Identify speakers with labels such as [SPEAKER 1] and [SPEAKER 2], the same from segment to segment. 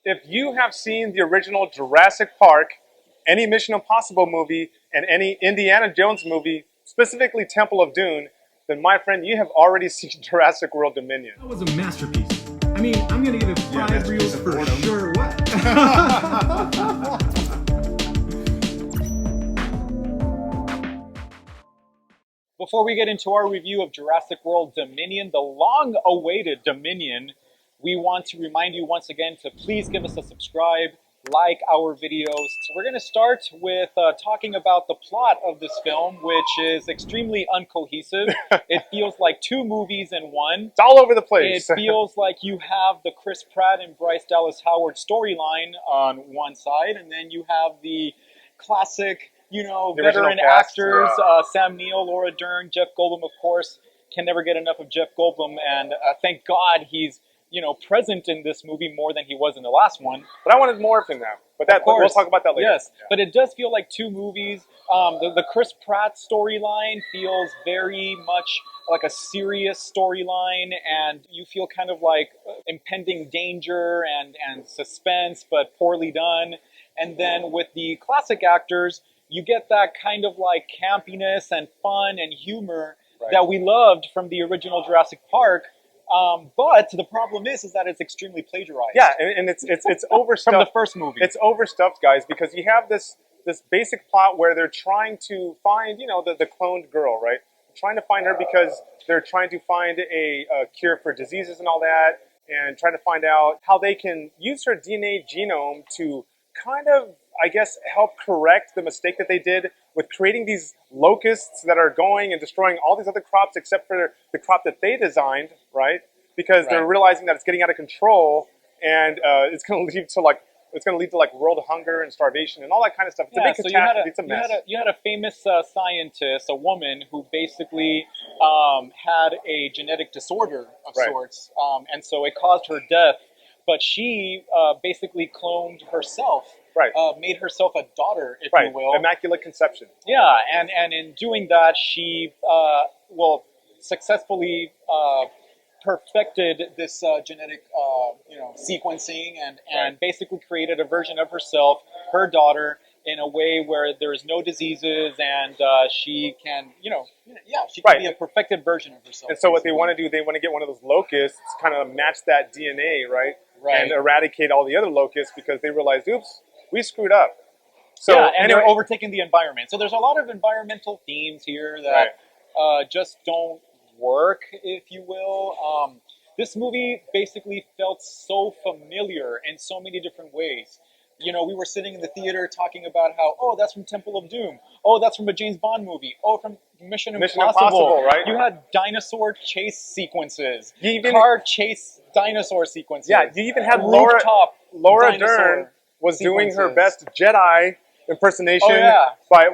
[SPEAKER 1] if you have seen the original Jurassic Park, any Mission Impossible movie, and any Indiana Jones movie, specifically Temple of Doom, then my friend, you have already seen Jurassic World Dominion.
[SPEAKER 2] That was a masterpiece. I mean, I'm gonna give it 5 reels for sure. What?
[SPEAKER 3] Before we get into our review of Jurassic World Dominion, the long-awaited Dominion, we want to remind you once again to please give us a subscribe, like our videos. So we're going to start with talking about the plot of this film, which is extremely uncohesive. It feels like two movies in one.
[SPEAKER 1] It's all over the place.
[SPEAKER 3] It feels like you have the Chris Pratt and Bryce Dallas Howard storyline on one side, and then you have the classic, veteran actors, Sam Neill, Laura Dern, Jeff Goldblum, of course. Can never get enough of Jeff Goldblum, and thank God he's present in this movie more than he was in the last one.
[SPEAKER 1] But I wanted more of him now. But we'll talk about that later.
[SPEAKER 3] Yes, yeah. But it does feel like two movies. The Chris Pratt storyline feels very much like a serious storyline, and you feel kind of like impending danger and suspense, but poorly done. And then with the classic actors, you get that kind of like campiness and fun and humor that we loved from the original Jurassic Park. But the problem is that it's extremely plagiarized.
[SPEAKER 1] Yeah, and it's overstuffed
[SPEAKER 3] from the first movie.
[SPEAKER 1] It's overstuffed, guys, because you have this basic plot where they're trying to find, the cloned girl, right? Trying to find her because they're trying to find a cure for diseases and all that, and trying to find out how they can use her DNA genome to kind of, I guess, help correct the mistake that they did with creating these locusts that are going and destroying all these other crops except for the crop that they designed, right? Because they're realizing that it's getting out of control, and it's going to lead to world hunger and starvation and all that kind of stuff. It's a big catastrophe. It's a mess.
[SPEAKER 3] You had a famous scientist, a woman who basically had a genetic disorder of sorts, and so it caused her death. But she basically cloned herself, made herself a daughter, if you will.
[SPEAKER 1] Immaculate conception.
[SPEAKER 3] Yeah, and in doing that, she successfully perfected this genetic sequencing and basically created a version of herself, her daughter, in a way where there's no diseases, and she can, she can be a perfected version of herself.
[SPEAKER 1] And so what they want to do, they want to get one of those locusts, kind of match that DNA, right? And eradicate all the other locusts because they realized, oops, we screwed up. So
[SPEAKER 3] and they're overtaking the environment. So there's a lot of environmental themes here that just don't work, if you will. This movie basically felt so familiar in so many different ways. We were sitting in the theater talking about how, that's from Temple of Doom. Oh, that's from a James Bond movie. Oh, from Mission Impossible,
[SPEAKER 1] right?
[SPEAKER 3] You had dinosaur chase sequences, car chase dinosaur sequences.
[SPEAKER 1] Yeah, you even had Laura Dern was doing her best Jedi impersonation by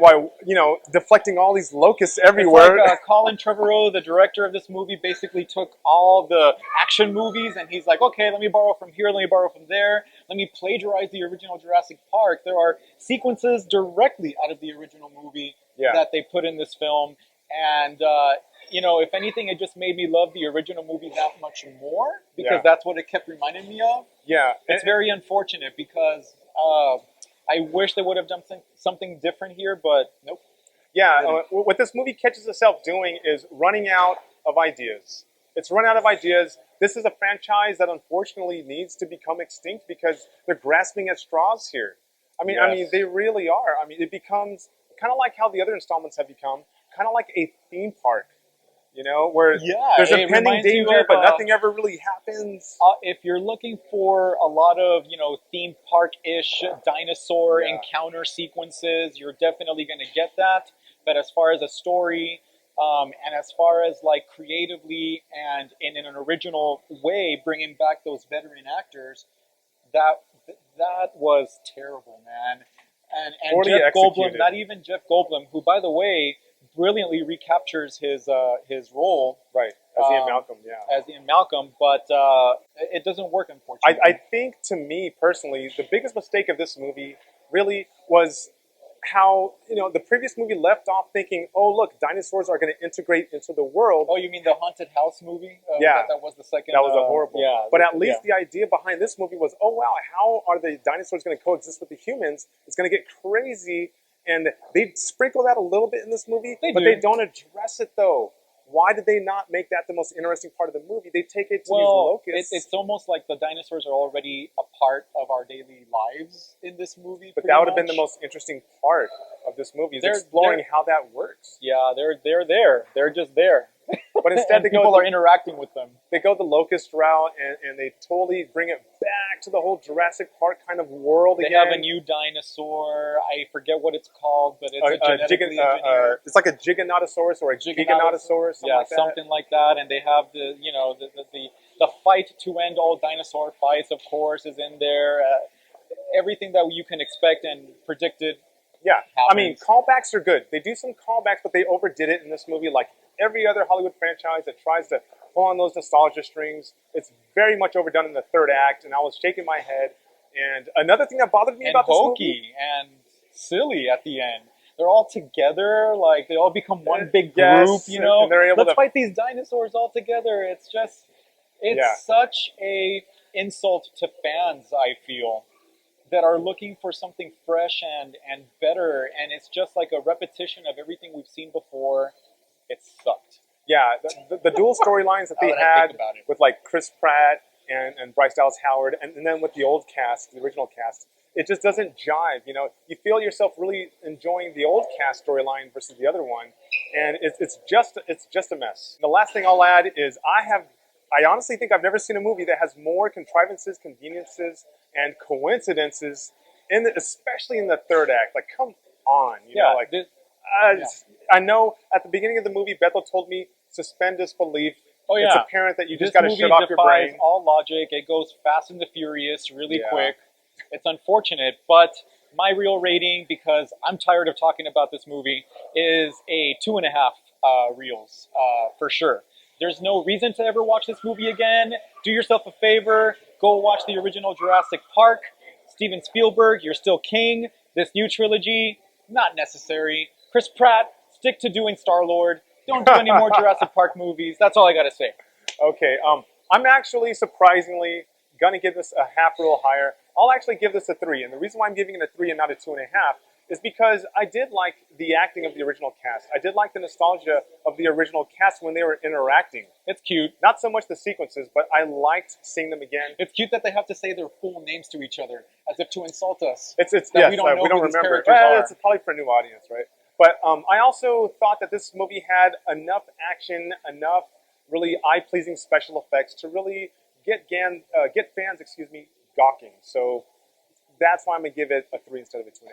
[SPEAKER 1] deflecting all these locusts everywhere.
[SPEAKER 3] It's like Colin Trevorrow, the director of this movie, basically took all the action movies and he's like, okay, let me borrow from here, let me borrow from there, let me plagiarize the original Jurassic Park. There are sequences directly out of the original movie that they put in this film, and if anything, it just made me love the original movie that much more because that's what it kept reminding me of.
[SPEAKER 1] Yeah,
[SPEAKER 3] it's very unfortunate because I wish they would have done something different here, but nope.
[SPEAKER 1] Yeah, what this movie catches itself doing is running out of ideas. It's run out of ideas. This is a franchise that unfortunately needs to become extinct because they're grasping at straws here. I mean, they really are. I mean, it becomes kind of like how the other installments have become, kind of like a theme park. Where there's a pending danger, but nothing ever really happens.
[SPEAKER 3] If you're looking for a lot of, theme park-ish dinosaur encounter sequences, you're definitely going to get that. But as far as a story, and as far as like creatively and in an original way, bringing back those veteran actors, that was terrible, man. And Jeff Goldblum, not even Jeff Goldblum, who, by the way, brilliantly recaptures his role,
[SPEAKER 1] as Ian Malcolm,
[SPEAKER 3] as Ian Malcolm, but it doesn't work, unfortunately.
[SPEAKER 1] I think, to me personally, the biggest mistake of this movie really was how the previous movie left off thinking, oh look, dinosaurs are going to integrate into the world.
[SPEAKER 3] Oh, you mean the haunted house movie?
[SPEAKER 1] Yeah.
[SPEAKER 3] That was the second.
[SPEAKER 1] That was a horrible.
[SPEAKER 3] Yeah,
[SPEAKER 1] but at least the idea behind this movie was, oh wow, how are the dinosaurs going to coexist with the humans? It's going to get crazy, and they sprinkle that a little bit in this movie, but they don't address it though. Why did they not make that the most interesting part of the movie? They take it to these locusts.
[SPEAKER 3] It's almost like the dinosaurs are already a part of our daily lives in this movie.
[SPEAKER 1] But that would have been the most interesting part of this movie, is exploring how that works.
[SPEAKER 3] Yeah, they're there. They're just there.
[SPEAKER 1] But instead,
[SPEAKER 3] people are interacting with them.
[SPEAKER 1] They go the locust route, and they totally bring it back to the whole Jurassic Park kind of world again.
[SPEAKER 3] They have a new dinosaur. I forget what it's called, but it's a genetically engineered.
[SPEAKER 1] It's like a Giganotosaurus or a Giganotosaurus,
[SPEAKER 3] something like that. And they have the fight to end all dinosaur fights, of course, is in there. Everything that you can expect and predicted.
[SPEAKER 1] Yeah,
[SPEAKER 3] happens.
[SPEAKER 1] I mean, callbacks are good. They do some callbacks, but they overdid it in this movie like every other Hollywood franchise that tries to pull on those nostalgia strings. It's very much overdone in the third act, and I was shaking my head. And another thing that bothered me about this movie...
[SPEAKER 3] hokey and silly at the end. They're all together, like they all become one big group,
[SPEAKER 1] And they're able
[SPEAKER 3] Let's fight these dinosaurs all together. It's just... It's such a insult to fans, I feel, that are looking for something fresh and better, and it's just like a repetition of everything we've seen before. It sucked.
[SPEAKER 1] Yeah, the dual storylines that they had with like Chris Pratt and Bryce Dallas Howard, and then with the old cast, the original cast, it just doesn't jive. You feel yourself really enjoying the old cast storyline versus the other one, and it's just a mess. The last thing I'll add is I honestly think I've never seen a movie that has more contrivances, conveniences, and coincidences, especially in the third act. Like, come on, I know at the beginning of the movie, Bethel told me, suspend disbelief.
[SPEAKER 3] Oh yeah,
[SPEAKER 1] it's apparent that you just got to shut off your brain.
[SPEAKER 3] This movie defies all logic. It goes fast and the furious, really quick. It's unfortunate, but my real rating, because I'm tired of talking about this movie, is a 2.5 reels for sure. There's no reason to ever watch this movie again. Do yourself a favor. Go watch the original Jurassic Park. Steven Spielberg, you're still king. This new trilogy, not necessary. Chris Pratt, stick to doing Star-Lord. Don't do any more Jurassic Park movies. That's all I got to say.
[SPEAKER 1] Okay. I'm actually surprisingly going to give this a half reel higher. I'll actually give this a 3. And the reason why I'm giving it a 3 and not a 2.5 is because I did like the acting of the original cast. I did like the nostalgia of the original cast when they were interacting.
[SPEAKER 3] It's cute.
[SPEAKER 1] Not so much the sequences, but I liked seeing them again.
[SPEAKER 3] It's cute that they have to say their full names to each other, as if to insult us.
[SPEAKER 1] We don't remember. It's probably for a new audience, right? But I also thought that this movie had enough action, enough really eye-pleasing special effects to really get fans, gawking. So that's why I'm going to give it a 3 instead of a 2.5.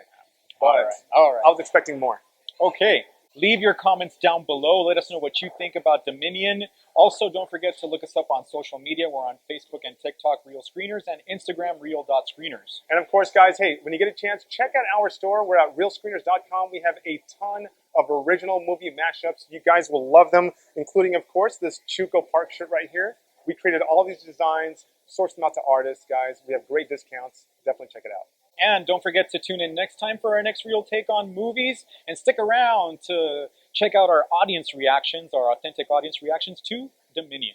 [SPEAKER 1] But
[SPEAKER 3] all right.
[SPEAKER 1] I was expecting more.
[SPEAKER 3] Okay. Leave your comments down below. Let us know what you think about Dominion. Also, don't forget to look us up on social media. We're on Facebook and TikTok, Real Screeners, and Instagram, Real.Screeners.
[SPEAKER 1] And of course, guys, hey, when you get a chance, check out our store. We're at RealScreeners.com. We have a ton of original movie mashups. You guys will love them, including, of course, this Chuco Park shirt right here. We created all of these designs, sourced them out to artists, guys. We have great discounts. Definitely check it out.
[SPEAKER 3] And don't forget to tune in next time for our next real take on movies. And stick around to check out our audience reactions, our authentic audience reactions to Dominion.